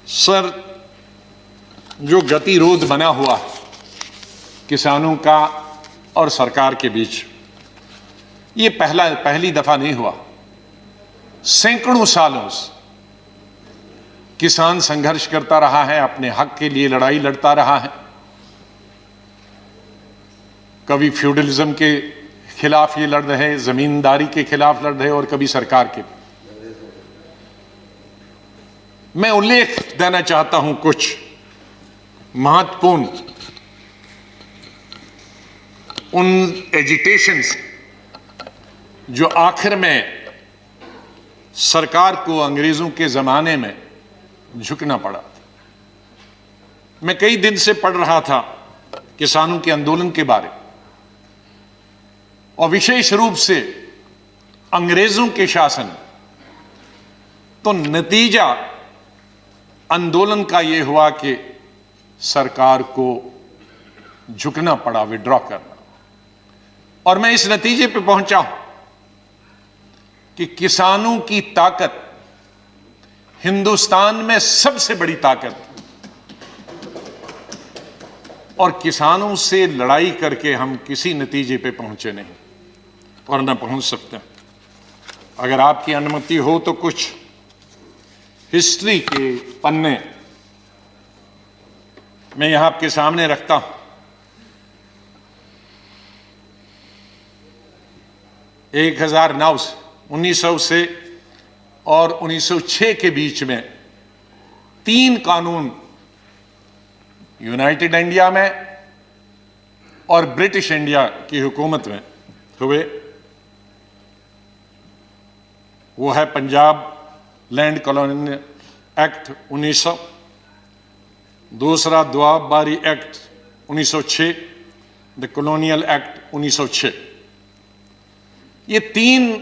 Sir, जो गतिरोध बना हुआ है किसानों का और सरकार के बीच, ये पहली दफा नहीं हुआ। सैकड़ों सालों से किसान संघर्ष करता रहा है, अपने हक के लिए लड़ाई लड़ता रहा है। कभी फ्यूडलिज्म के खिलाफ ये लड़ रहे, जमींदारी के खिलाफ लड़ रहे, और कभी सरकार के। मैं उल्लेख देना चाहता हूं कुछ महत्वपूर्ण उन एजिटेशंस जो आखिर में सरकार को अंग्रेजों के जमाने में झुकना पड़ा था। मैं कई दिन से पढ़ रहा था किसानों के आंदोलन के बारे, और विशेष रूप से अंग्रेजों के शासन। तो नतीजा आंदोलन का यह हुआ कि सरकार को झुकना पड़ा, विड्रॉ करना। और मैं इस नतीजे पे पहुंचा हूं कि किसानों की ताकत हिंदुस्तान में सबसे बड़ी ताकत, और किसानों से लड़ाई करके हम किसी नतीजे पे पहुंचे नहीं और न पहुंच सकते। अगर आपकी अनुमति हो तो कुछ हिस्ट्री के पन्ने मैं यहां आपके सामने रखता हूं। 1900 से और 1906 के बीच में 3 कानून यूनाइटेड इंडिया में और ब्रिटिश इंडिया की हुकूमत में हुए। वो है पंजाब लैंड कॉलोनियल एक्ट 1900, दूसरा दुआबारी एक्ट 1906, द कॉलोनियल एक्ट 1906। ये 3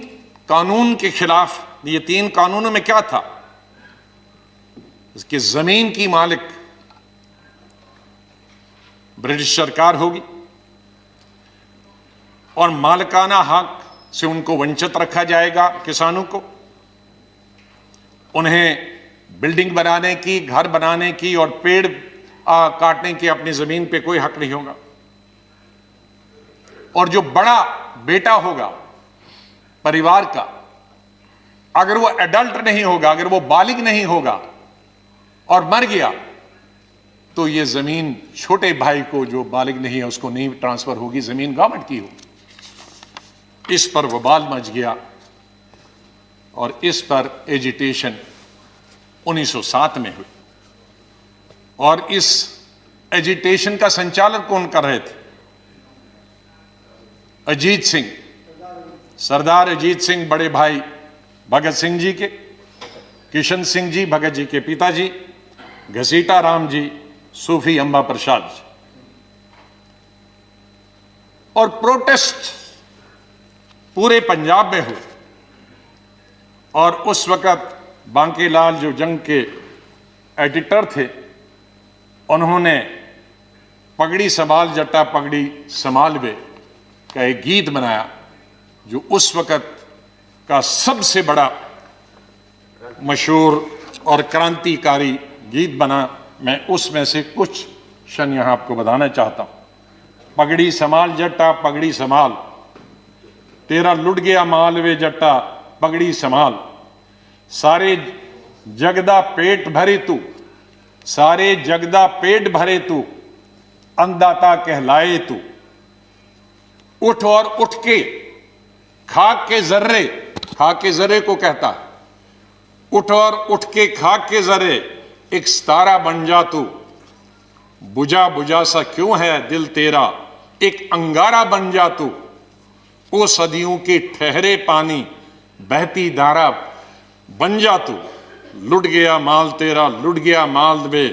कानून के खिलाफ, ये 3 कानूनों में क्या था? इसकी जमीन की मालिक ब्रिटिश सरकार होगी और मालिकाना हक से उनको वंचित रखा जाएगा। किसानों को, उन्हें बिल्डिंग बनाने की, घर बनाने की और पेड़ काटने की अपनी जमीन पे कोई हक नहीं होगा। और जो बड़ा बेटा होगा परिवार का, अगर वो एडल्ट नहीं होगा, अगर वो बालिग नहीं होगा और मर गया, तो ये जमीन छोटे भाई को जो बालिग नहीं है उसको नहीं ट्रांसफर होगी, जमीन गवर्नमेंट की होगी। इस पर वबाल मच गया और इस पर एजिटेशन 1907 में हुई। और इस एजिटेशन का संचालन कौन कर रहे थे? अजीत सिंह, सरदार अजीत सिंह, बड़े भाई भगत सिंह जी के, किशन सिंह जी भगत जी के पिताजी, घसीटा राम जी, सूफी अंबा प्रसाद जी। और प्रोटेस्ट पूरे पंजाब में हुए। और उस वक्त बांकीलाल जो जंग के एडिटर थे, उन्होंने पगड़ी संभाल जट्टा पगड़ी संभाल वे का एक गीत बनाया, जो उस वक्त का सबसे बड़ा मशहूर और क्रांतिकारी गीत बना। मैं उसमें से कुछ क्षण यहां आपको बताना चाहता हूं। पगड़ी संभाल जट्टा पगड़ी संभाल, तेरा लुट गया माल वे जट्टा पगड़ी संभाल, सारे जगदा पेट भरे तू, सारे जगदा पेट भरे तू, अन्नदाता कहलाए तू, उठ और उठ के खाक के जर्रे, खाक के जर्रे को कहता है, उठ और उठ के खाक के जर्रे एक सितारा बन जा तू, बुझा बुझा सा क्यों है दिल तेरा, एक अंगारा बन जा तू, ओ सदियों के ठहरे पानी बहती धारा बन जा तू, लुट गया माल तेरा लुट गया माल वे,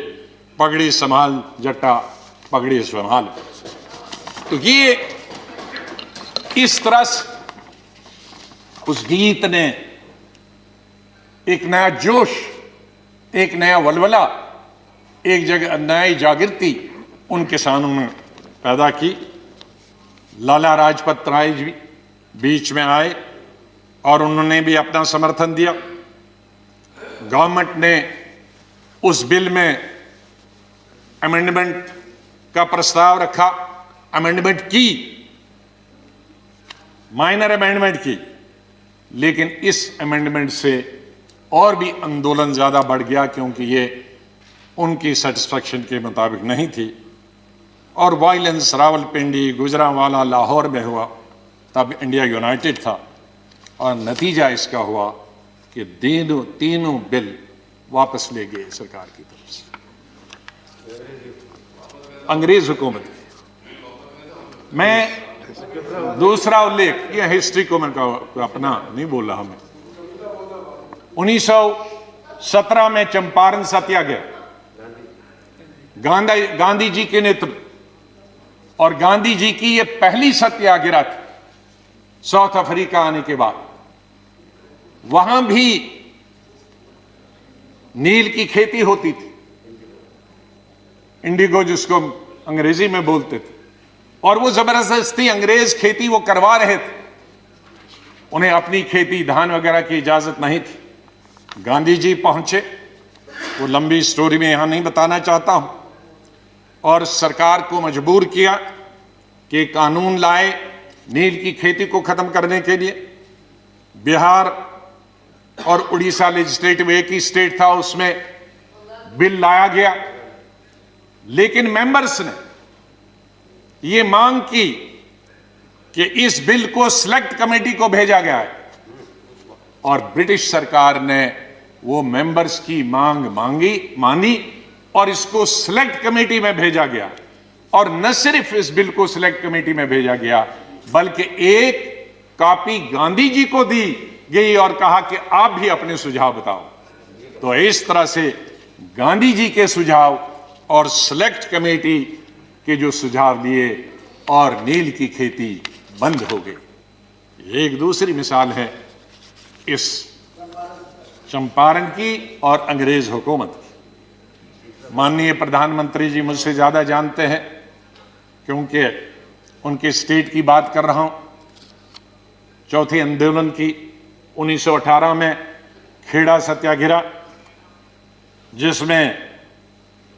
पगड़ी संभाल जट्टा पगड़ी संभाल। तो ये इस तरह से उस गीत ने एक नया जोश, एक नया वलवला, एक जगह नई जागृति उन किसानों में पैदा की। लाला लाजपत राय जी बीच में आए और उन्होंने भी अपना समर्थन दिया। गवर्नमेंट ने उस बिल में अमेंडमेंट का प्रस्ताव रखा, अमेंडमेंट की, माइनर अमेंडमेंट की, लेकिन इस अमेंडमेंट से और भी आंदोलन ज्यादा बढ़ गया क्योंकि ये उनकी सेटिस्फैक्शन के मुताबिक नहीं थी और वायलेंस रावलपिंडी, गुजरांवाला, लाहौर में हुआ। तब इंडिया यूनाइटेड था और नतीजा इसका हुआ कि तीनों बिल वापस ले गए सरकार की तरफ से, अंग्रेज हुकूमत। मैं दूसरा उल्लेख, यह हिस्ट्री को मैं अपना नहीं बोल रहा, मैं 1917 में चंपारण सत्याग्रह, गांधी जी के नेतृत्व, और गांधी जी की यह पहली सत्याग्रह थी साउथ अफ्रीका आने के बाद। वहां भी नील की खेती होती थी, इंडिगो जिसको अंग्रेजी में बोलते थे, और वो जबरदस्ती अंग्रेज खेती वो करवा रहे थे। उन्हें अपनी खेती धान वगैरह की इजाजत नहीं थी। गांधी जी पहुंचे, वो लंबी स्टोरी में यहां नहीं बताना चाहता हूं, और सरकार को मजबूर किया कि कानून लाए नील की खेती को खत्म करने के लिए। बिहार और उड़ीसा लेजिस्लेटिव एक ही स्टेट था, उसमें बिल लाया गया, लेकिन मेंबर्स ने यह मांग की कि इस बिल को सिलेक्ट कमेटी को भेजा गया है, और ब्रिटिश सरकार ने वो मेंबर्स की मांग मानी और इसको सिलेक्ट कमेटी में भेजा गया। और न सिर्फ इस बिल को सिलेक्ट कमेटी में भेजा गया, बल्कि एक कॉपी गांधी जी को दी गई और कहा कि आप भी अपने सुझाव बताओ। तो इस तरह से गांधी जी के सुझाव और सिलेक्ट कमेटी के जो सुझाव दिए और नील की खेती बंद हो गई। एक दूसरी मिसाल है इस चंपारण की और अंग्रेज हुकूमत की। माननीय प्रधानमंत्री जी मुझसे ज्यादा जानते हैं क्योंकि उनके स्टेट की बात कर रहा हूं। चौथे आंदोलन की 1918 में खेड़ा सत्याग्रह, जिसमें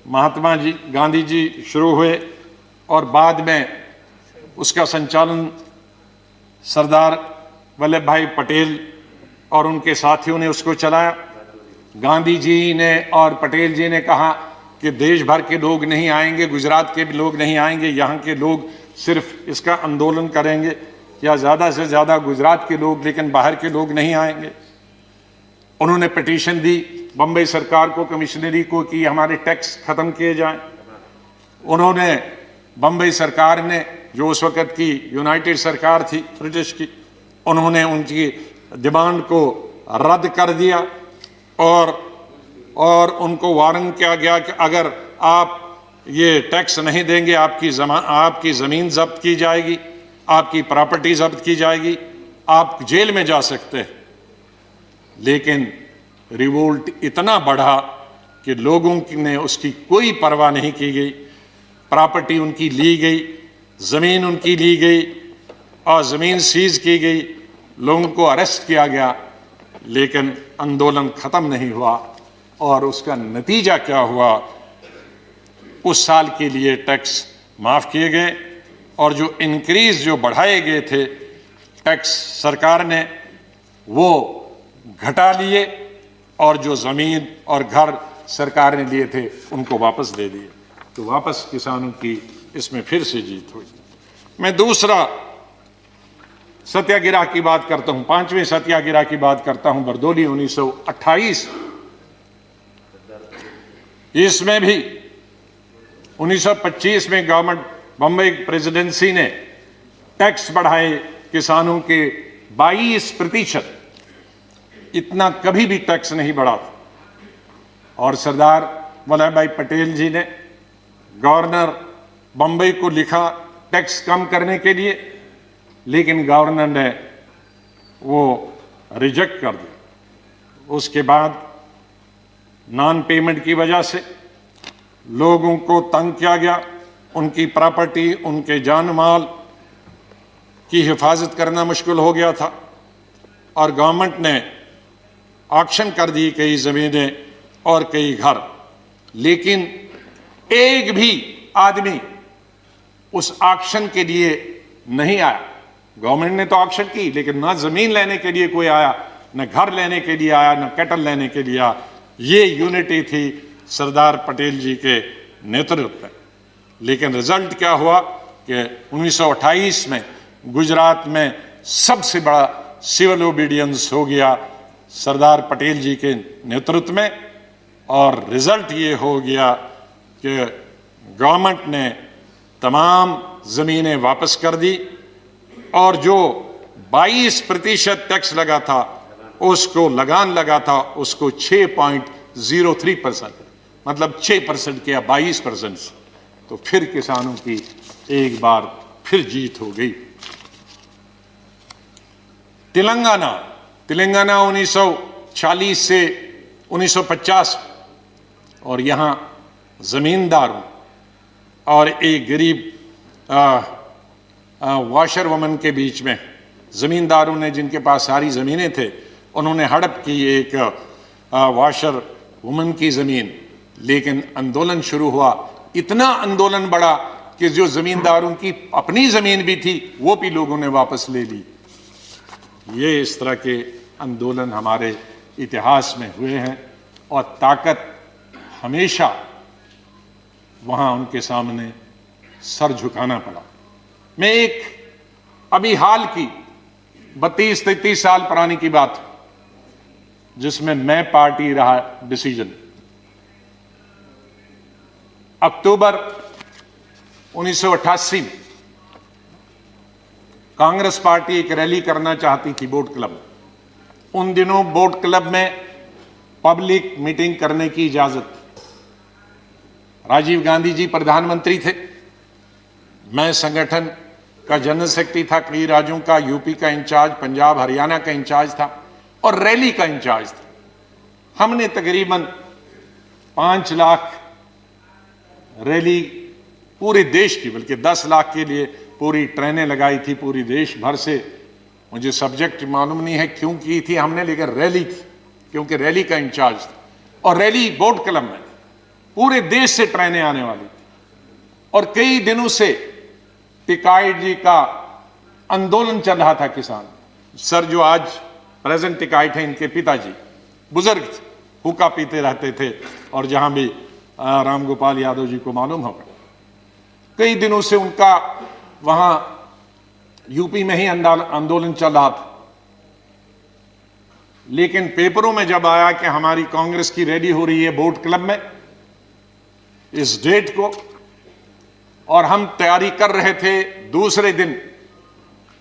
महात्मा जी गांधी जी शुरू हुए और बाद में उसका संचालन सरदार वल्लभ भाई पटेल और उनके साथियों ने उसको चलाया। गांधी जी ने और पटेल जी ने कहा कि देश भर के लोग नहीं आएंगे, गुजरात के भी लोग नहीं आएंगे, यहाँ के लोग सिर्फ इसका आंदोलन करेंगे, या ज़्यादा से ज़्यादा गुजरात के लोग, लेकिन बाहर के लोग नहीं आएंगे। उन्होंने पिटीशन दी बम्बई सरकार को, कमिश्नरी को, कि हमारे टैक्स खत्म किए जाएं। उन्होंने बम्बई सरकार ने, जो उस वक़्त की यूनाइटेड सरकार थी ब्रिटिश की, उन्होंने उनकी डिमांड को रद्द कर दिया और उनको वार्न किया गया कि अगर आप ये टैक्स नहीं देंगे आपकी ज़मीन जब्त की जाएगी, आपकी प्रॉपर्टी जब्त की जाएगी, आप जेल में जा सकते हैं। लेकिन रिवोल्ट इतना बढ़ा कि लोगों ने उसकी कोई परवाह नहीं की गई। प्रॉपर्टी उनकी ली गई, ज़मीन उनकी ली गई और ज़मीन सीज की गई, लोगों को अरेस्ट किया गया, लेकिन आंदोलन ख़त्म नहीं हुआ। और उसका नतीजा क्या हुआ? उस साल के लिए टैक्स माफ़ किए गए और जो इंक्रीज जो बढ़ाए गए थे टैक्स सरकार ने, वो घटा लिए, और जो ज़मीन और घर सरकार ने लिए थे उनको वापस दे दिए। तो वापस किसानों की इसमें फिर से जीत हुई। मैं दूसरा सत्याग्रह की बात करता हूं, 5वें सत्याग्रह की बात करता हूं, बरदौली 1928। इसमें भी 1925 में गवर्नमेंट बम्बई प्रेसिडेंसी ने टैक्स बढ़ाए किसानों के 22%। इतना कभी भी टैक्स नहीं बढ़ा था। और सरदार वल्लभ भाई पटेल जी ने गवर्नर बम्बई को लिखा टैक्स कम करने के लिए, लेकिन गवर्नर ने वो रिजेक्ट कर दिया। उसके बाद नॉन पेमेंट की वजह से लोगों को तंग किया गया, उनकी प्रॉपर्टी, उनके जान माल की हिफाजत करना मुश्किल हो गया था, और गवर्नमेंट ने ऑक्शन कर दी कई ज़मीनें और कई घर। लेकिन एक भी आदमी उस ऑक्शन के लिए नहीं आया। गवर्नमेंट ने तो ऑक्शन की, लेकिन ना जमीन लेने के लिए कोई आया, न घर लेने के लिए आया, न कैटल लेने के लिए आया। ये यूनिटी थी सरदार पटेल जी के नेतृत्व में। लेकिन रिजल्ट क्या हुआ कि 1928 में गुजरात में सबसे बड़ा सिविल ओबीडियंस हो गया सरदार पटेल जी के नेतृत्व में, और रिजल्ट ये हो गया कि गवर्नमेंट ने तमाम जमीनें वापस कर दी, और जो 22% टैक्स लगा था, उसको लगान लगा था, उसको 6.03%, मतलब 6% किया 22% से। तो फिर किसानों की एक बार फिर जीत हो गई। तेलंगाना 1940 से 1950, और यहां जमींदारों और एक गरीब वॉशर वुमन के बीच में, जमींदारों ने जिनके पास सारी जमीनें थे, उन्होंने हड़प की एक वॉशर वुमन की जमीन। लेकिन आंदोलन शुरू हुआ, इतना आंदोलन बढ़ा कि जो जमींदारों की अपनी जमीन भी थी वो भी लोगों ने वापस ले ली। ये इस तरह के आंदोलन हमारे इतिहास में हुए हैं, और ताकत हमेशा वहां उनके सामने सर झुकाना पड़ा। मैं एक अभी हाल की 32-33 साल पुरानी की बात, जिसमें मैं पार्टी रहा डिसीजन, अक्टूबर 1988 में कांग्रेस पार्टी एक रैली करना चाहती थी बोट क्लब में। उन दिनों बोट क्लब में पब्लिक मीटिंग करने की इजाजत, राजीव गांधी जी प्रधानमंत्री थे, मैं संगठन का जनरल सेक्रेटरी था, कई राज्यों का, यूपी का इंचार्ज, पंजाब हरियाणा का इंचार्ज था, और रैली का इंचार्ज था। हमने तकरीबन 5 लाख रैली पूरे देश की, बल्कि 10 लाख के लिए पूरी ट्रेनें लगाई थी पूरी देश भर से। मुझे सब्जेक्ट मालूम नहीं है क्यों की थी हमने, लेकिन रैली थी, क्योंकि रैली का इंचार्ज था। और रैली बोट क्लब में, पूरे देश से ट्रेनें आने वाली, और कई दिनों से टिकाइट जी का आंदोलन चल रहा था। किसान सर जो आज प्रेजेंट टिकाइट है, इनके पिताजी बुजुर्ग थे, हुक्का पीते रहते थे, और जहां भी राम गोपाल यादव जी को मालूम होगा, कई दिनों से उनका वहां यूपी में ही आंदोलन चल रहा था। लेकिन पेपरों में जब आया कि हमारी कांग्रेस की रैली हो रही है बोट क्लब में इस डेट को, और हम तैयारी कर रहे थे, दूसरे दिन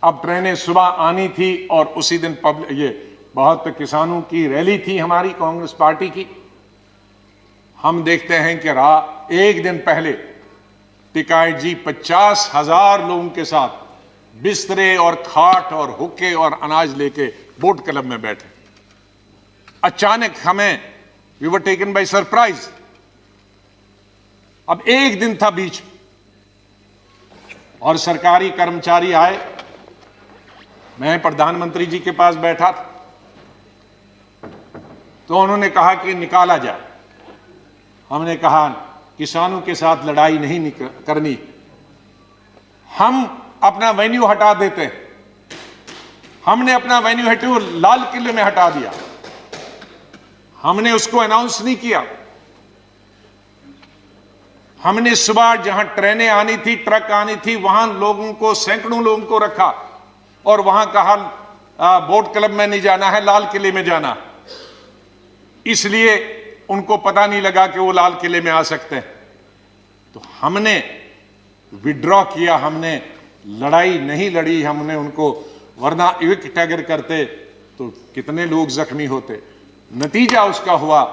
अब ट्रेनें सुबह आनी थी, और उसी दिन ये बहुत किसानों की रैली थी हमारी कांग्रेस पार्टी की। हम देखते हैं कि एक दिन पहले टिकाइट जी 50,000 लोगों के साथ बिस्तरे और खाट और हुक्के और अनाज लेके बोट क्लब में बैठे। अचानक हमें we were taken by surprise. अब एक दिन था बीच, और सरकारी कर्मचारी आए, मैं प्रधानमंत्री जी के पास बैठा था, तो उन्होंने कहा कि निकाला जाए। हमने कहा किसानों के साथ लड़ाई नहीं करनी, हम अपना वेन्यू हटा देते। हमने अपना वेन्यू हटा, लाल किले में हटा दिया, हमने उसको अनाउंस नहीं किया। हमने सुबह जहां ट्रेनें आनी थी, ट्रक आनी थी, वहां लोगों को, सैकड़ों लोगों को रखा, और वहां कहा बोट क्लब में नहीं जाना है, लाल किले में जाना। इसलिए उनको पता नहीं लगा कि वो लाल किले में आ सकते हैं। तो हमने विड्रॉ किया, हमने लड़ाई नहीं लड़ी हमने उनको, वरना इविक्ट अगर करते तो कितने लोग जख्मी होते। नतीजा उसका हुआ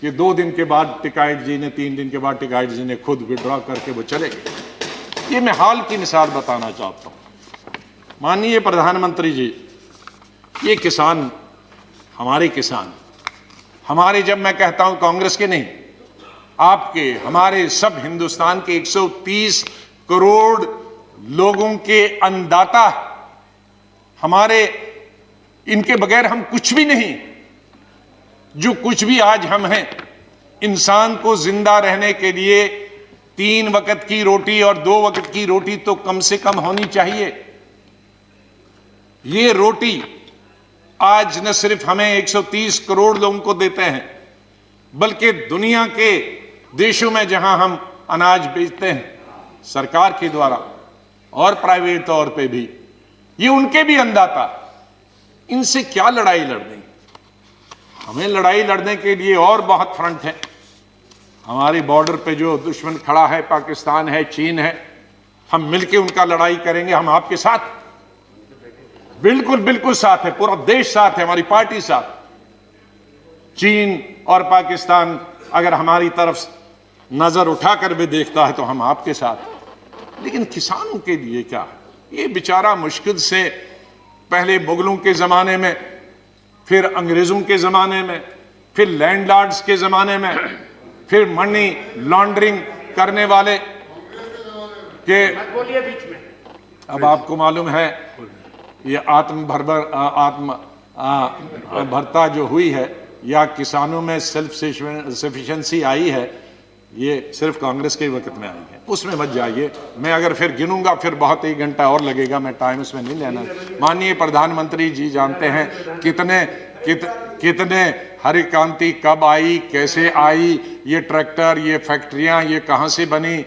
कि 2 दिन के बाद टिकाइट जी ने, 3 दिन के बाद टिकाइट जी ने खुद विड्रॉ करके वो चले गए। ये मैं हाल की मिसाल बताना चाहता हूं। माननीय प्रधानमंत्री जी, ये किसान, हमारे किसान, हमारे, जब मैं कहता हूं कांग्रेस के नहीं, आपके, हमारे, सब हिंदुस्तान के 130 करोड़ लोगों के अन्नदाता, हमारे, इनके बगैर हम कुछ भी नहीं। जो कुछ भी आज हम हैं, इंसान को जिंदा रहने के लिए 3 वक्त की रोटी और 2 वक्त की रोटी तो कम से कम होनी चाहिए। ये रोटी आज न सिर्फ हमें 130 करोड़ लोगों को देते हैं, बल्कि दुनिया के देशों में जहां हम अनाज बेचते हैं सरकार के द्वारा और प्राइवेट तौर पे भी, ये उनके भी अन्नदाता। इनसे क्या लड़ाई लड़नी? हमें लड़ाई लड़ने के लिए और बहुत फ्रंट है। हमारी बॉर्डर पे जो दुश्मन खड़ा है, पाकिस्तान है, चीन है, हम मिलके उनका लड़ाई करेंगे। हम आपके साथ, बिल्कुल बिल्कुल साथ है, पूरा देश साथ है, हमारी पार्टी साथ। चीन और पाकिस्तान अगर हमारी तरफ नजर उठाकर भी देखता है तो हम आपके साथ। लेकिन किसानों के लिए क्या है? ये बेचारा मुश्किल से पहले मुगलों के जमाने में, फिर अंग्रेजों के जमाने में, फिर लैंडलॉर्ड्स के जमाने में, फिर मनी लॉन्ड्रिंग करने वाले के, अब आपको मालूम है ये आत्मभरता जो हुई है या किसानों में सेल्फ सफिशिएंसी आई है, ये सिर्फ कांग्रेस के वक्त में आई है। उसमें मत जाइए, मैं अगर फिर गिनूंगा फिर बहुत 1 घंटा और लगेगा, मैं टाइम उसमें नहीं लेना। माननीय प्रधानमंत्री जी जानते हैं कितने हरी क्रांति कब आई, कैसे आई, ये ट्रैक्टर, ये फैक्ट्रियां, ये कहां से बनी,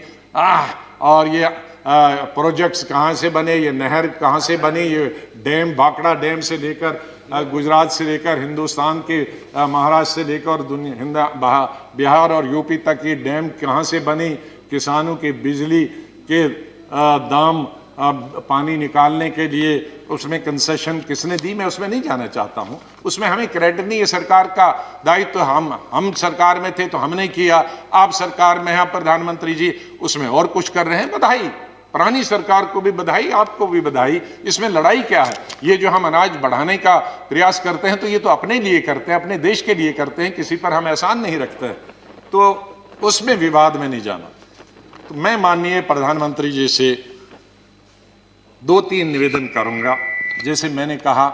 और ये प्रोजेक्ट्स कहां से बने, ये नहर कहां से बनी, ये डैम, भाखड़ा डैम से लेकर गुजरात से लेकर हिंदुस्तान के महाराष्ट्र से लेकर बिहार और यूपी तक ये डैम कहां से बनी, किसानों की बिजली के दाम, पानी निकालने के लिए उसमें कंसेशन किसने दी, मैं उसमें नहीं जाना चाहता हूं। उसमें हमें क्रेडिट नहीं, ये सरकार का दायित्व। हम सरकार में थे तो हमने किया, आप सरकार में हैं प्रधानमंत्री जी, उसमें और कुछ कर रहे हैं, बधाई। पुरानी सरकार को भी बधाई, आपको भी बधाई। इसमें लड़ाई क्या है? ये जो हम अनाज बढ़ाने का प्रयास करते हैं तो ये तो अपने लिए करते हैं, अपने देश के लिए करते हैं, किसी पर हम एहसान नहीं रखते, तो उसमें विवाद में नहीं जाना। तो मैं माननीय प्रधानमंत्री जी से 2-3 निवेदन करूंगा। जैसे मैंने कहा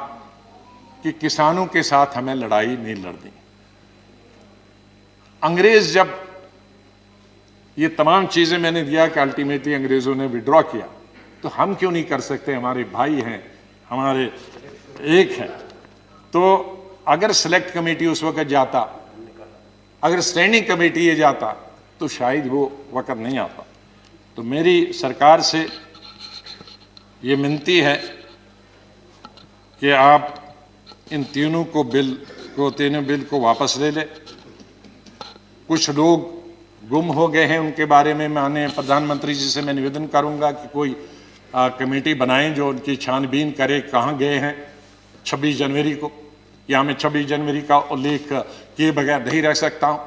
कि किसानों के साथ हमें लड़ाई नहीं लड़नी। अंग्रेज जब ये तमाम चीजें मैंने दिया कि अल्टीमेटली अंग्रेजों ने विड्रॉ किया, तो हम क्यों नहीं कर सकते? हमारे भाई हैं, हमारे एक हैं। तो अगर सेलेक्ट कमेटी उस वक्त जाता, अगर स्टैंडिंग कमेटी ये जाता, तो शायद वो वक्त नहीं आता। तो मेरी सरकार से ये विनती है कि आप इन तीनों बिल को वापस ले लें। कुछ लोग गुम हो गए हैं, उनके बारे में माननीय प्रधानमंत्री जी से मैं निवेदन करूंगा कि कोई कमेटी बनाएं जो उनकी छानबीन करे कहाँ गए हैं 26 जनवरी को। या मैं 26 जनवरी का उल्लेख किए बगैर नहीं रह सकता हूं।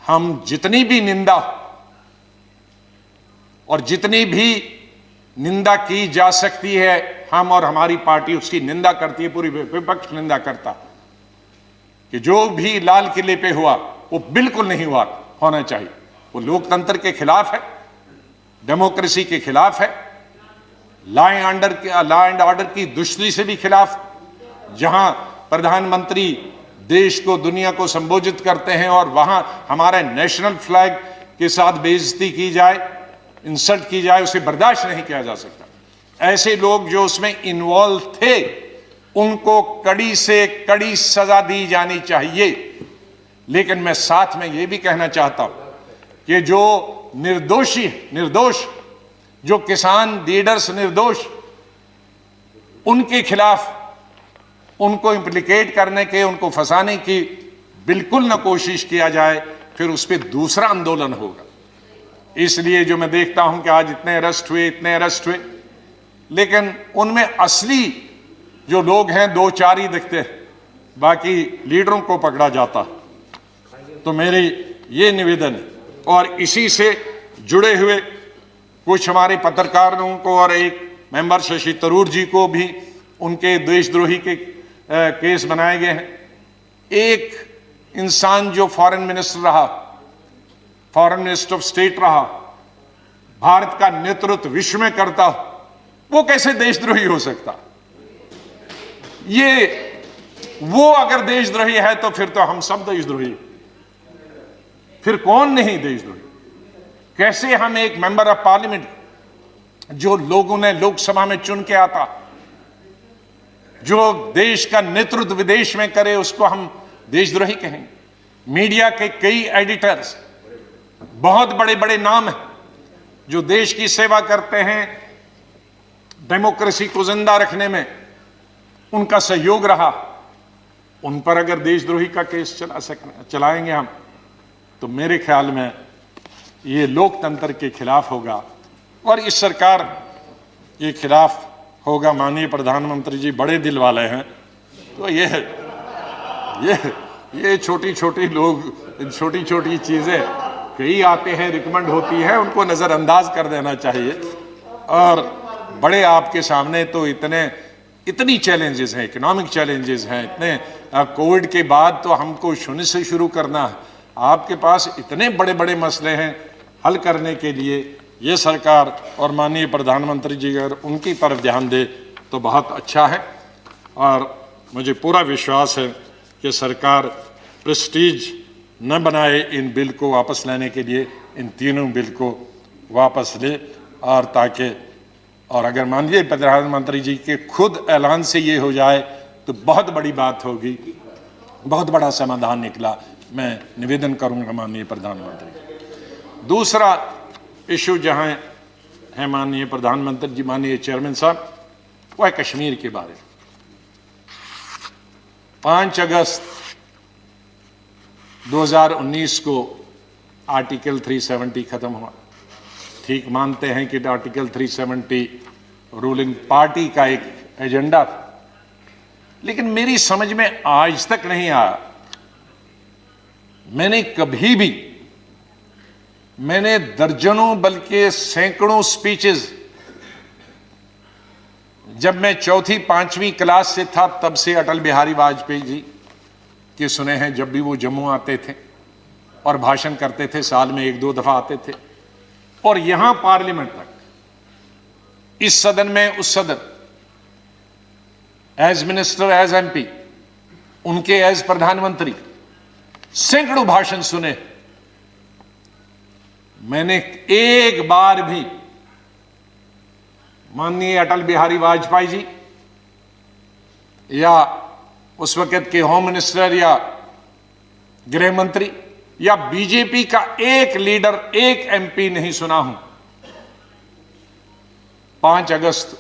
हम जितनी भी निंदा और जितनी भी निंदा की जा सकती है, हम और हमारी पार्टी उसकी निंदा करती है, पूरी विपक्ष निंदा करता कि जो भी लाल किले पे हुआ वो बिल्कुल नहीं होना चाहिए। वो लोकतंत्र के खिलाफ है, डेमोक्रेसी के खिलाफ है, लॉ एंड ऑर्डर की दुश्मनी से भी खिलाफ। जहां प्रधानमंत्री देश को, दुनिया को संबोधित करते हैं और वहां हमारे नेशनल फ्लैग के साथ बेइज्जती की जाए, इंसल्ट की जाए, उसे बर्दाश्त नहीं किया जा सकता। ऐसे लोग जो उसमें इन्वॉल्व थे उनको कड़ी से कड़ी सजा दी जानी चाहिए। लेकिन मैं साथ में यह भी कहना चाहता हूं कि जो निर्दोष जो किसान लीडर्स निर्दोष, उनके खिलाफ उनको इंप्लीकेट करने के, उनको फंसाने की बिल्कुल न कोशिश किया जाए, फिर उस पर दूसरा आंदोलन होगा। इसलिए जो मैं देखता हूं कि आज इतने अरेस्ट हुए, लेकिन उनमें असली जो लोग हैं 2-4 ही दिखते हैं, बाकी लीडरों को पकड़ा जाता। तो मेरी ये निवेदन है, और इसी से जुड़े हुए कुछ हमारे पत्रकारों को और एक मेंबर शशि थरूर जी को भी उनके देशद्रोही के केस बनाए गए हैं। एक इंसान जो फॉरेन मिनिस्टर रहा, फॉरेन मिनिस्टर ऑफ स्टेट रहा, भारत का नेतृत्व विश्व में करता, वो कैसे देशद्रोही हो सकता? वो अगर देशद्रोही है तो फिर तो हम सब देशद्रोही। फिर कौन नहीं देशद्रोही? कैसे हम एक मेंबर ऑफ पार्लियामेंट जो लोगों ने लोकसभा में चुन के आता, जो देश का नेतृत्व विदेश में करे, उसको हम देशद्रोही कहेंगे? मीडिया के कई एडिटर्स, बहुत बड़े बड़े नाम हैं जो देश की सेवा करते हैं, डेमोक्रेसी को जिंदा रखने में उनका सहयोग रहा, उन पर अगर देशद्रोही का केस चलाएंगे हम, तो मेरे ख्याल में ये लोकतंत्र के खिलाफ होगा और इस सरकार के खिलाफ होगा। माननीय प्रधानमंत्री जी बड़े दिल वाले हैं, तो ये छोटी छोटी लोग, छोटी छोटी चीजें कई आते हैं, रिकमेंड होती है, उनको नजरअंदाज कर देना चाहिए। और बड़े आपके सामने तो इतनी चैलेंजेस हैं, इकोनॉमिक चैलेंजेस हैं, इतने कोविड के बाद तो हमको शून्य से शुरू करना है। आपके पास इतने बड़े बड़े मसले हैं हल करने के लिए। ये सरकार और माननीय प्रधानमंत्री जी अगर उनकी तरफ ध्यान दे तो बहुत अच्छा है। और मुझे पूरा विश्वास है कि सरकार प्रेस्टीज न बनाए इन बिल को वापस लेने के लिए, इन तीनों बिल को वापस ले, और ताकि और अगर माननीय प्रधानमंत्री जी के खुद ऐलान से ये हो जाए तो बहुत बड़ी बात होगी, बहुत बड़ा समाधान निकला। मैं निवेदन करूंगा माननीय प्रधानमंत्री। दूसरा इशू जहां है माननीय प्रधानमंत्री जी, माननीय चेयरमैन साहब, वो है कश्मीर के बारे में। 5 अगस्त 2019 को आर्टिकल 370 खत्म हुआ। ठीक मानते हैं कि आर्टिकल 370 रूलिंग पार्टी का एक एजेंडा था, लेकिन मेरी समझ में आज तक नहीं आया, मैंने दर्जनों बल्कि सैकड़ों स्पीचेस जब मैं 4वीं 5वीं क्लास से था तब से अटल बिहारी वाजपेयी जी के सुने हैं। जब भी वो जम्मू आते थे और भाषण करते थे, साल में 1-2 दफा आते थे, और यहां पार्लियामेंट तक, इस सदन में उस सदन, एज मिनिस्टर, एज एमपी, उनके एज प्रधानमंत्री, सैकड़ों भाषण सुने। मैंने एक बार भी माननीय अटल बिहारी वाजपेयी जी या उस वक्त के होम मिनिस्टर या गृह मंत्री या बीजेपी का एक लीडर, एक एमपी नहीं सुना हूं 5 अगस्त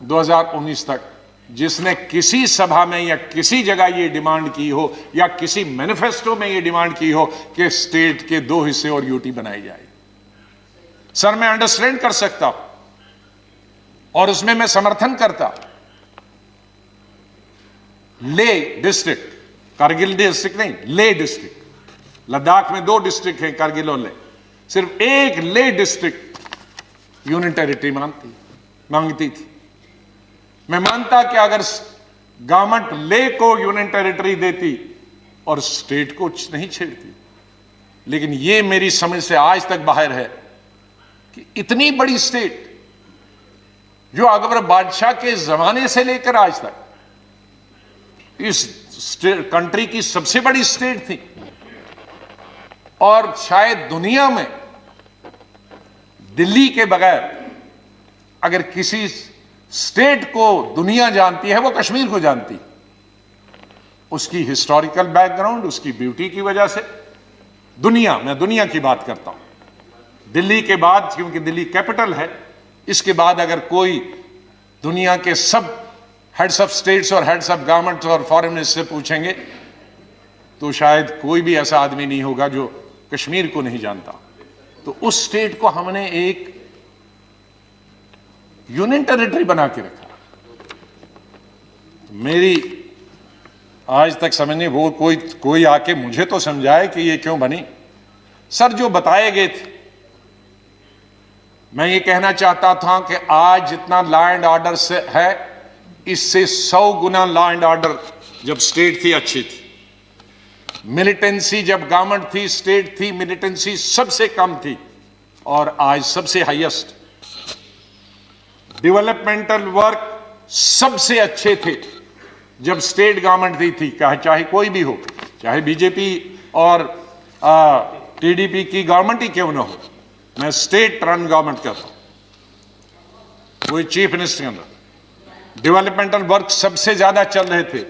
2019 तक जिसने किसी सभा में या किसी जगह ये डिमांड की हो या किसी मैनिफेस्टो में ये डिमांड की हो कि स्टेट के 2 हिस्से और यूटी बनाई जाए। सर, मैं अंडरस्टैंड कर सकता हूं और उसमें मैं समर्थन करता। ले डिस्ट्रिक्ट, कारगिल डिस्ट्रिक्ट नहीं, ले डिस्ट्रिक्ट, लद्दाख में 2 डिस्ट्रिक्ट हैं, कारगिल और ले, सिर्फ एक ले डिस्ट्रिक्ट यूनियन टेरिटरी मांगती थी। मैं मानता कि अगर गवर्नमेंट ले को यूनियन टेरिटरी देती और स्टेट को नहीं छेड़ती, लेकिन ये मेरी समझ से आज तक बाहर है कि इतनी बड़ी स्टेट जो अकबर बादशाह के जमाने से लेकर आज तक इस कंट्री की सबसे बड़ी स्टेट थी, और शायद दुनिया में दिल्ली के बगैर अगर किसी स्टेट को दुनिया जानती है वो कश्मीर को जानती। उसकी हिस्टोरिकल बैकग्राउंड, उसकी ब्यूटी की वजह से मैं दुनिया की बात करता हूं। दिल्ली के बाद, क्योंकि दिल्ली कैपिटल है, इसके बाद अगर कोई दुनिया के सब हेड्स ऑफ स्टेट्स और हेड्स ऑफ गवर्नमेंट्स और फॉरेन मिनिस्टर से पूछेंगे तो शायद कोई भी ऐसा आदमी नहीं होगा जो कश्मीर को नहीं जानता। तो उस स्टेट को हमने एक यूनियन टेरिटरी बना के रखा। मेरी आज तक समझ नहीं, वो कोई आके मुझे तो समझाए कि ये क्यों बनी। सर, जो बताए गए थे, मैं ये कहना चाहता था कि आज जितना लॉ एंड ऑर्डर से है, इससे 100 गुना लॉ एंड ऑर्डर जब स्टेट थी अच्छी थी। मिलिटेंसी जब गवर्नमेंट थी, स्टेट थी, मिलिटेंसी सबसे कम थी, और आज सबसे हाईएस्ट। डेवलपमेंटल वर्क सबसे अच्छे थे जब स्टेट गवर्नमेंट थी, चाहे कोई भी हो, चाहे बीजेपी और टीडीपी की गवर्नमेंट ही क्यों ना हो, मैं स्टेट रन गवर्नमेंट करता हूं, कोई चीफ मिनिस्टर के अंदर डेवलपमेंटल वर्क सबसे ज्यादा चल रहे थे,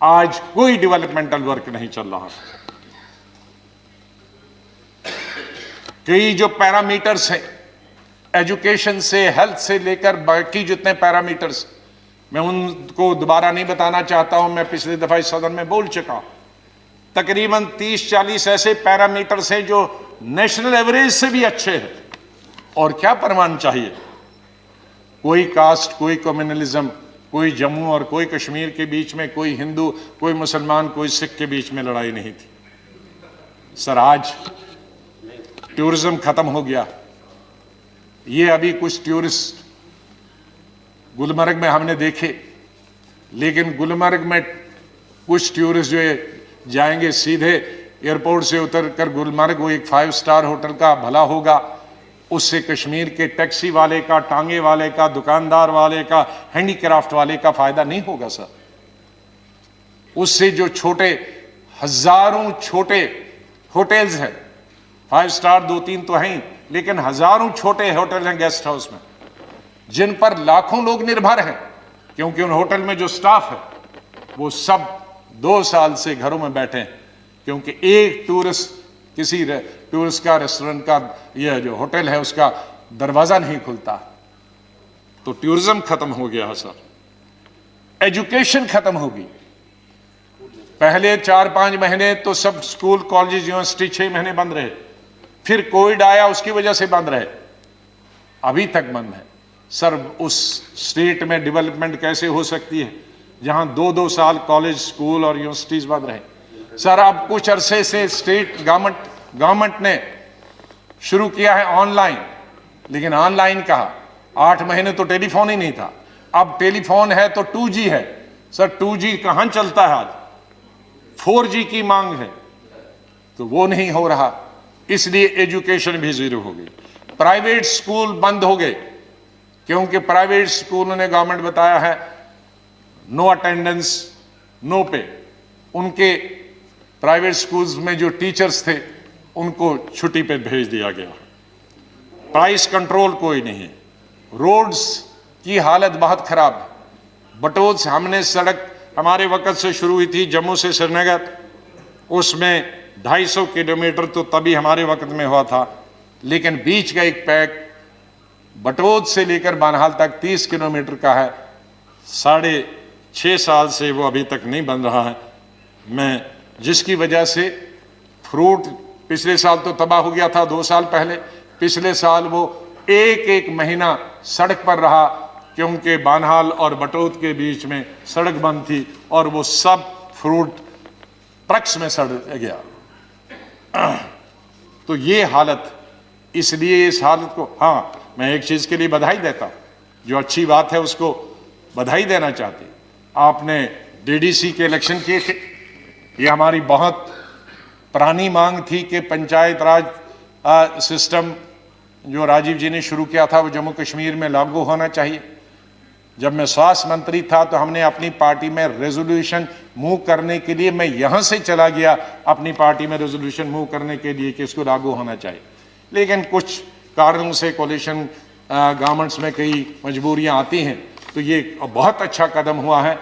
आज कोई डेवलपमेंटल वर्क नहीं चल रहा। कई जो पैरामीटर्स हैं, एजुकेशन से, हेल्थ से लेकर बाकी जितने पैरामीटर्स, मैं उनको दोबारा नहीं बताना चाहता हूं, मैं पिछली दफा इस सदन में बोल चुका हूं। तकरीबन 30-40 ऐसे पैरामीटर्स हैं जो नेशनल एवरेज से भी अच्छे हैं। और क्या प्रमाण चाहिए? कोई कास्ट, कोई कम्युनलिज्म, कोई जम्मू और कोई कश्मीर के बीच में, कोई हिंदू, कोई मुसलमान, कोई सिख के बीच में लड़ाई नहीं थी। सर, आज टूरिज्म खत्म हो गया। ये अभी कुछ टूरिस्ट गुलमर्ग में हमने देखे, लेकिन गुलमर्ग में कुछ टूरिस्ट जो जाएंगे सीधे एयरपोर्ट से उतरकर गुलमर्ग, वो एक 5 स्टार होटल का भला होगा, उससे कश्मीर के टैक्सी वाले का, टांगे वाले का, दुकानदार वाले का, हैंडीक्राफ्ट वाले का फायदा नहीं होगा सर। उससे जो छोटे, हजारों छोटे होटल्स हैं, 5 स्टार 2-3 तो हैं, लेकिन हजारों छोटे होटल हैं गेस्ट हाउस में, जिन पर लाखों लोग निर्भर हैं, क्योंकि उन होटल में जो स्टाफ है वो सब 2 साल से घरों में बैठे हैं, क्योंकि एक टूरिस्ट, किसी टूरिस्ट का, रेस्टोरेंट का, यह जो होटल है उसका दरवाजा नहीं खुलता। तो टूरिज्म खत्म हो गया सर। एजुकेशन खत्म होगी। पहले 4-5 महीने तो सब स्कूल, कॉलेज, यूनिवर्सिटी 6 महीने बंद रहे, फिर कोविड आया, उसकी वजह से बंद रहे, अभी तक बंद है। सर, उस स्टेट में डेवलपमेंट कैसे हो सकती है जहां 2-2 साल कॉलेज, स्कूल और यूनिवर्सिटीज बंद रहे? सर, अब कुछ अरसे से स्टेट गवर्नमेंट ने शुरू किया है ऑनलाइन, लेकिन ऑनलाइन कहा, 8 महीने तो टेलीफोन ही नहीं था, अब टेलीफोन है तो 2G है। सर, 2G कहां चलता है आज? 4G की मांग है, तो वो नहीं हो रहा, इसलिए एजुकेशन भी जीरो हो गई। प्राइवेट स्कूल बंद हो गए, क्योंकि प्राइवेट स्कूलों ने गवर्नमेंट बताया है नो अटेंडेंस, नो पे। उनके प्राइवेट स्कूल्स में जो टीचर्स थे उनको छुट्टी पे भेज दिया गया। प्राइस कंट्रोल कोई नहीं है। रोड्स की हालत बहुत खराब है। बटोत से हमने सड़क हमारे वक्त से शुरू हुई थी, जम्मू से श्रीनगर, उसमें 250 किलोमीटर तो तभी हमारे वक्त में हुआ था, लेकिन बीच का एक पैक बटोत से लेकर बानहाल तक 30 किलोमीटर का है, 6.5 साल से वो अभी तक नहीं बन रहा है। मैं जिसकी वजह से फ्रूट पिछले साल तो तबाह हो गया था, 2 साल पहले, पिछले साल वो एक महीना सड़क पर रहा, क्योंकि बानहाल और बटोत के बीच में सड़क बंद थी और वो सब फ्रूट ट्रक्स में सड़ गया। तो ये हालत, इसलिए इस हालत को, हाँ, मैं एक चीज के लिए बधाई देता हूं, जो अच्छी बात है उसको बधाई देना चाहते। आपने डीडीसी के इलेक्शन किए थे, ये हमारी बहुत पुरानी मांग थी कि पंचायत राज सिस्टम जो राजीव जी ने शुरू किया था वो जम्मू कश्मीर में लागू होना चाहिए। जब मैं स्वास्थ्य मंत्री था तो हमने अपनी पार्टी में रेजोल्यूशन मूव करने के लिए, मैं यहां से चला गया अपनी पार्टी में रेजोल्यूशन मूव करने के लिए कि इसको लागू होना चाहिए, लेकिन कुछ कारणों से कोalition गवर्नमेंट्स में कई मजबूरियां आती हैं। तो ये बहुत अच्छा कदम हुआ है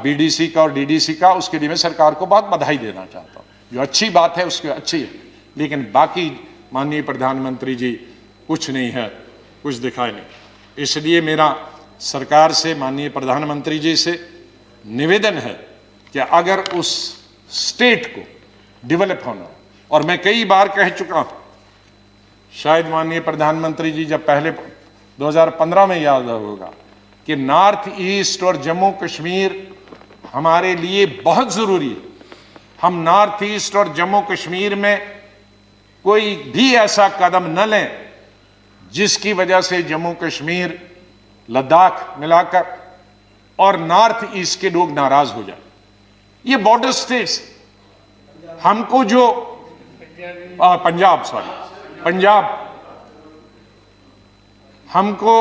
बीडीसी का और डीडीसी का, उसके लिए मैं सरकार को बहुत बधाई देना चाहता हूँ। जो अच्छी बात है उसकी अच्छी है, लेकिन बाकी माननीय प्रधानमंत्री जी कुछ नहीं है, कुछ दिखाई नहीं। इसलिए मेरा सरकार से, माननीय प्रधानमंत्री जी से निवेदन है कि अगर उस स्टेट को डेवलप होना, और मैं कई बार कह चुका हूं, शायद माननीय प्रधानमंत्री जी जब पहले 2015 में याद होगा कि नॉर्थ ईस्ट और जम्मू कश्मीर हमारे लिए बहुत जरूरी है। हम नॉर्थ ईस्ट और जम्मू कश्मीर में कोई भी ऐसा कदम न लें जिसकी वजह से जम्मू कश्मीर, लद्दाख मिलाकर और नॉर्थ ईस्ट के लोग नाराज हो जाए। ये बॉर्डर स्टेट्स, हमको जो पंजाब, हमको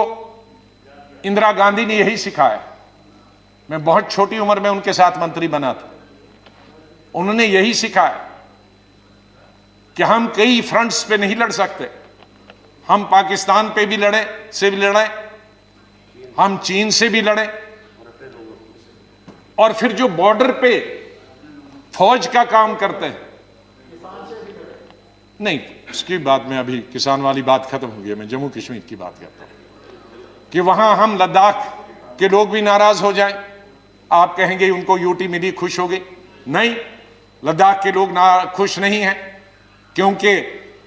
इंदिरा गांधी ने यही सिखाया। मैं बहुत छोटी उम्र में उनके साथ मंत्री बना था, उन्होंने यही सिखाया कि हम कई फ्रंट्स पे नहीं लड़ सकते। हम पाकिस्तान पे भी लड़े, हम चीन से भी लड़े, और फिर जो बॉर्डर पे फौज का काम करते हैं, नहीं उसकी बात में अभी किसान वाली बात खत्म हो गई, मैं जम्मू कश्मीर की बात करता हूं कि वहां हम लद्दाख के लोग भी नाराज हो जाएं। आप कहेंगे उनको यूटी मिली, खुश हो गए। नहीं, लद्दाख के लोग खुश नहीं हैं, क्योंकि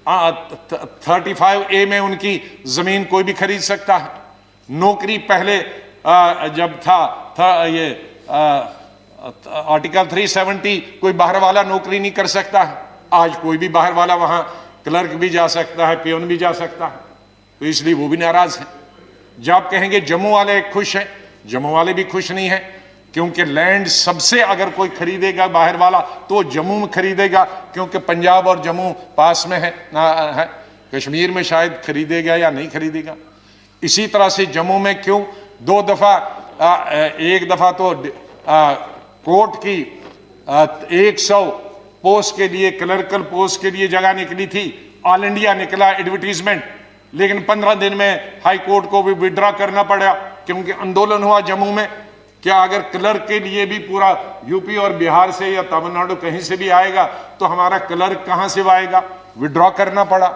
35A में उनकी जमीन कोई भी खरीद सकता है। नौकरी पहले जब था ये आर्टिकल 370, कोई बाहर वाला नौकरी नहीं कर सकता है। आज कोई भी बाहर वाला वहां क्लर्क भी जा सकता है, पियोन भी जा सकता है, तो इसलिए वो भी नाराज हैं। जब कहेंगे जम्मू वाले खुश हैं, जम्मू वाले भी खुश नहीं हैं, क्योंकि लैंड सबसे अगर कोई खरीदेगा बाहर वाला तो जम्मू में खरीदेगा, क्योंकि पंजाब और जम्मू पास में है। कश्मीर में शायद खरीदेगा या नहीं खरीदेगा। इसी तरह से जम्मू में क्यों 2 दफा, एक दफा तो कोर्ट की 100 पोस्ट के लिए, क्लर्कल पोस्ट के लिए जगह निकली थी, ऑल इंडिया निकला एडवर्टीजमेंट, लेकिन 15 दिन में हाई कोर्ट को भी विड्रॉ करना पड़ा, क्योंकि आंदोलन हुआ जम्मू में। क्या अगर क्लर्क के लिए भी पूरा यूपी और बिहार से या तमिलनाडु कहीं से भी आएगा तो हमारा क्लर्क कहां से आएगा? विड्रॉ करना पड़ा।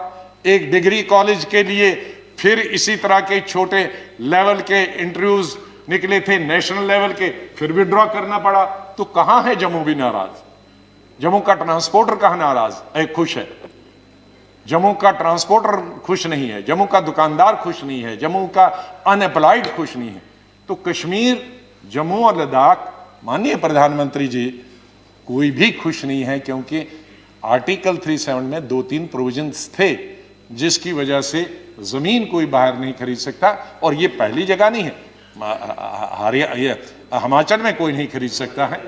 एक डिग्री कॉलेज के लिए फिर इसी तरह के छोटे लेवल के इंटरव्यूज निकले थे, नेशनल लेवल के, फिर विड्रॉ करना पड़ा। तो कहां है जम्मू भी नाराज? जम्मू का ट्रांसपोर्टर कहां नाराज खुश है? जम्मू का ट्रांसपोर्टर खुश नहीं है, जम्मू का दुकानदार खुश नहीं है, जम्मू का अनएम्प्लॉयड खुश नहीं है। तो कश्मीर, जम्मू और लद्दाख, माननीय प्रधानमंत्री जी, कोई भी खुश नहीं है, क्योंकि आर्टिकल 37 में 2-3 प्रोविजंस थे जिसकी वजह से जमीन कोई बाहर नहीं खरीद सकता। और ये पहली जगह नहीं है, हिमाचल में कोई नहीं खरीद सकता है,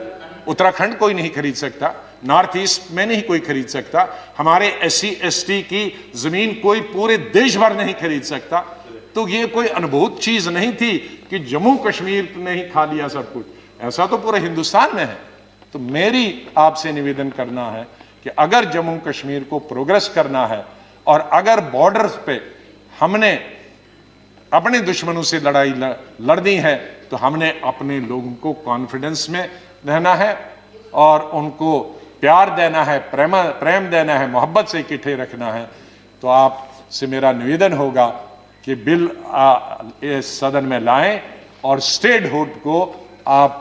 उत्तराखंड कोई नहीं खरीद सकता, नॉर्थ ईस्ट में नहीं कोई खरीद सकता, हमारे SC ST की जमीन कोई पूरे देश भर नहीं खरीद सकता। तो ये कोई अनुभूत चीज नहीं थी कि जम्मू कश्मीर ने ही खा लिया सब कुछ, ऐसा तो पूरे हिंदुस्तान में है। तो मेरी आपसे निवेदन करना है कि अगर जम्मू कश्मीर को प्रोग्रेस करना है और अगर बॉर्डर्स पे हमने अपने दुश्मनों से लड़ाई लड़नी है, तो हमने अपने लोगों को कॉन्फिडेंस में रहना है और उनको प्यार देना है, प्रेम देना है, मोहब्बत से इकट्ठे रखना है। तो आपसे मेरा निवेदन होगा कि बिल इस सदन में लाएं और स्टेटहुड को आप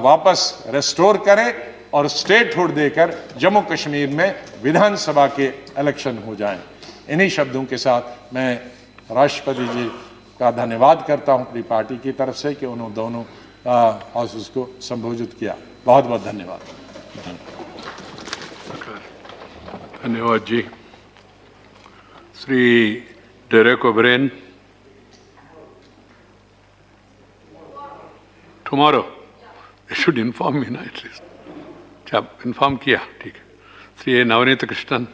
वापस रेस्टोर करें और स्टेटहुड देकर जम्मू कश्मीर में विधानसभा के इलेक्शन हो जाएं। इन्हीं शब्दों के साथ मैं राष्ट्रपति जी का धन्यवाद करता हूं अपनी पार्टी की तरफ से कि उन्होंने दोनों हाउसेस को संबोधित किया। बहुत बहुत धन्यवाद। धन्यवाद जी। Shri Derek O'Brien, tomorrow should inform me ना एटलीस्ट। अच्छा, इन्फॉर्म किया, ठीक है। श्री नवनीत कृष्णन।